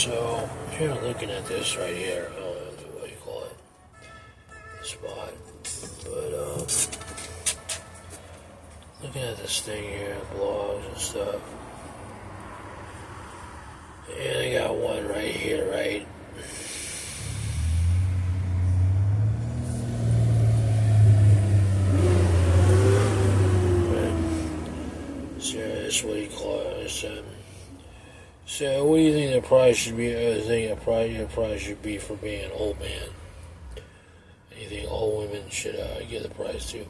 So here I'm looking at this right here. I don't know what you call it, spot, but looking at this thing here, blogs and stuff. And I got one right here, right? So that's what you call it. So what do you think the price should be? I think the price should be for being an old man. You think old women should get the price too?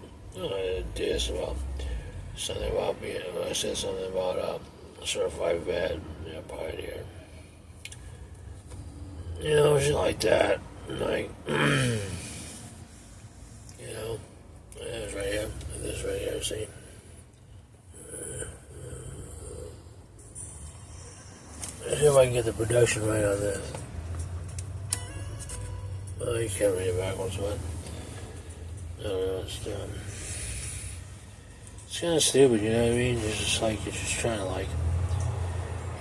This about something about being. I said something about certified vet, pioneer. Shit like that. Like, it's right here. This right here. See. Let's see if I can get the production right on this. Oh, you can't read it backwards, but I don't know. It's kind of stupid, you know what I mean? It's just like you're just trying to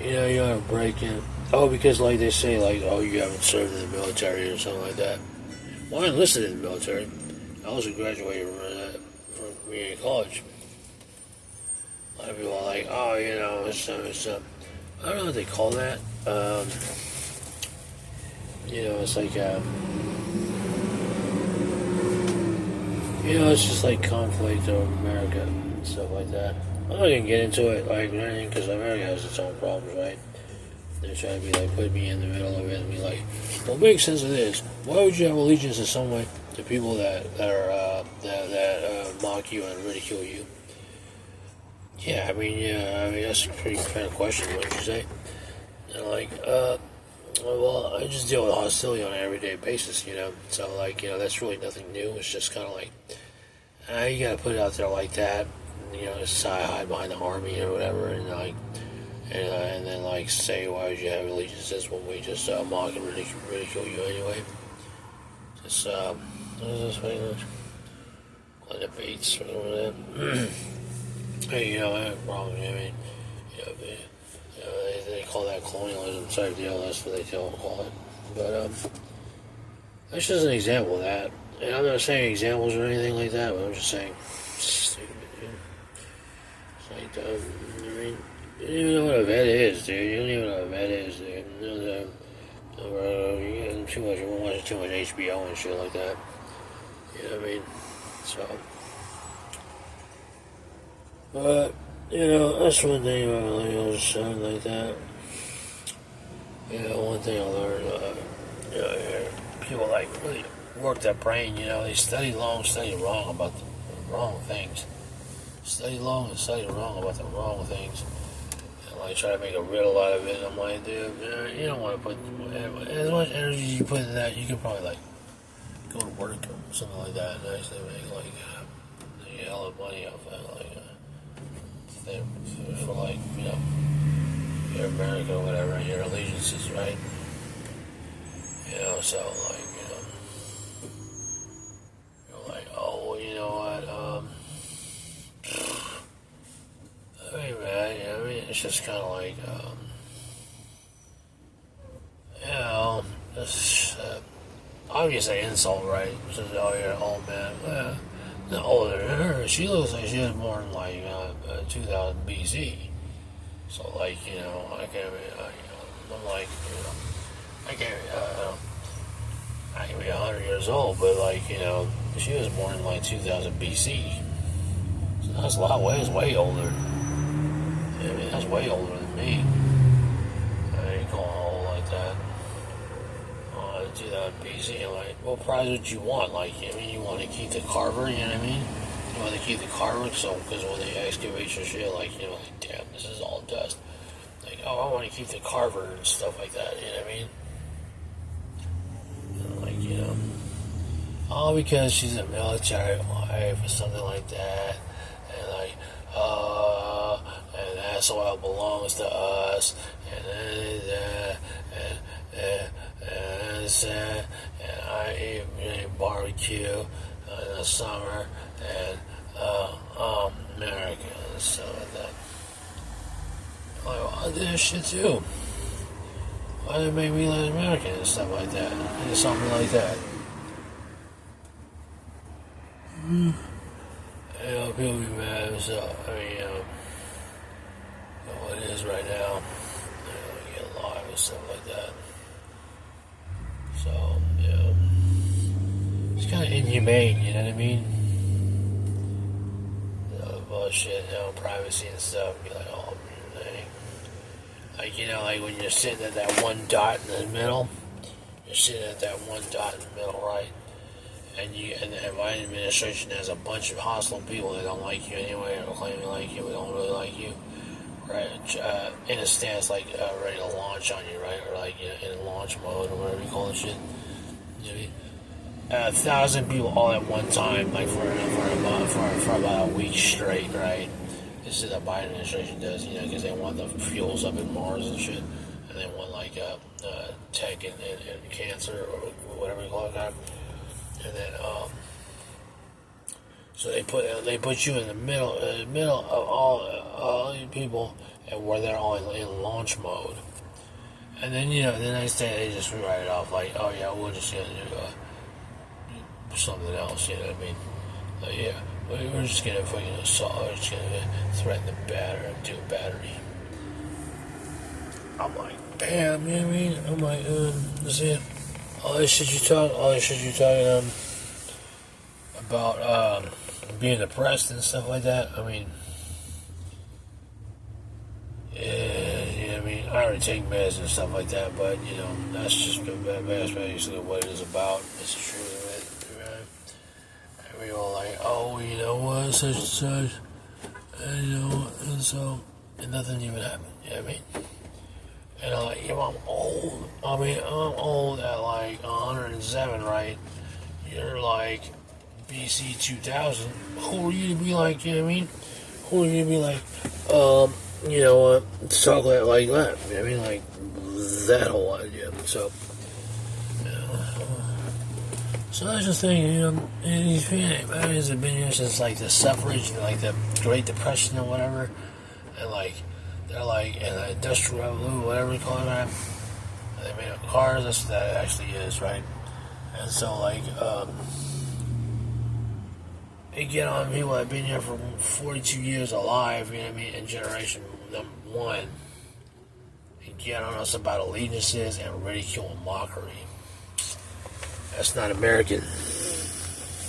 you want to break in. Oh, because like they say, like, oh, you haven't served in the military or something like that. Well, I enlisted in the military. I also graduated from community college. A lot of people are like, oh, it's I don't know what they call that. It's like, it's just like conflict over America and stuff like that. I'm not gonna get into it, like, because America has its own problems, right? They're trying to be like, put me in the middle of it and be like, well, make sense of this. Why would you have allegiance in some way to people that mock you and ridicule you? Yeah, I mean, that's a pretty fair question, wouldn't you say? And well, I just deal with hostility on an everyday basis, So, that's really nothing new. It's just kind of like, you gotta put it out there like that, just hide behind the army or whatever, and then say, why would you have allegiances when we just mock and ridicule you anyway? Just, debates or whatever. Hey, I have a problem. I mean, they call that colonialism type deal. That's what they call it. But that's just an example of that. And I'm not saying examples or anything like that. But I'm just saying, stupid, dude. It's like, I mean, you don't even know what a vet is, dude. You don't even know what a vet is, dude. You're getting too much. You're watching too much HBO and shit like that. You know what I mean? So. But, that's one thing about millennials, something like that. One thing I learned, people really work their brain, they study long, study wrong about the wrong things. Study long and study wrong about the wrong things. And try to make a riddle out of it. And I'm like, dude, you don't want to put as much energy you put in that, you could probably go to work or something like that and actually make a hell of money off that, for your America or whatever, your allegiances, right? So you're like, oh, well, you know what? I mean, man, it's just kind of like, it's obviously an insult, right? Says, oh, you're an old man. Well, not older than her. She looks like she was born in 2000 BC. So I can't. I'm like, I can't. I can be 100 years old, but she was born in 2000 BC. So that's a lot. That's way older. That's way older than me. I ain't calling her old like that. 2000 BC. What prize would you want? You want to keep the Carver, you know what I mean? You want to keep the Carver, because when they excavate your shit, damn, this is all dust. I want to keep the Carver and stuff like that, you know what I mean? All because she's a military wife or something like that, and that soil belongs to us, and I eat barbecue in the summer, and America and stuff like that. I do that shit too. I why they make me less American and stuff like that, and something like that. You know, people be mad, so, I mean, what it is right now, you get live and stuff like that. So, it's kind of inhumane, you know what I mean? Bullshit, privacy and stuff, be like, oh, man. Like, like when you're sitting at that one dot in the middle, you're sitting at that one dot in the middle, right? And the Biden administration has a bunch of hostile people that don't like you anyway, or claim to like you, but don't really like you, right? In a stance, like ready to launch on you, right? Or like in launch mode or whatever you call it, shit. 1,000 people all at one time, like for about a week straight, right? This is what the Biden administration does, because they want the fuels up in Mars and shit, and they want like tech and cancer or whatever you call it, and then so they put you in the middle of all you people, and where they're all in launch mode, and then the next day they just rewrite it off like, oh yeah, we're just gonna do something else, you know what I mean? Yeah, we're just gonna fucking assault, we're just gonna threaten the battery. I'm like, damn, you know what I mean? I'm like, let's see, all this shit you talking about being depressed and stuff like that. I mean, yeah, I mean, I already take meds and stuff like that, but that's just basically what it is about. It's the truth of it. We all like, oh, you know what, such and such, and nothing even happened, you know what I mean? And I'm like, I'm old. I mean, I'm old at like 107, right? You're like BC 2000. Who are you to be like, you know what I mean? Who are you to be like, talk like that? You know what I mean? Like, that whole idea. So that's the thing, these families have been here since like the suffrage and like the Great Depression or whatever, and like they're like in the Industrial Revolution, whatever you call it, right? And they made up cars. That's what that actually is, right? And so like they get on people that have been here for 42 years alive, you know what I mean, in generation number one, and get on us about allegiances and ridicule and mockery. That's not American.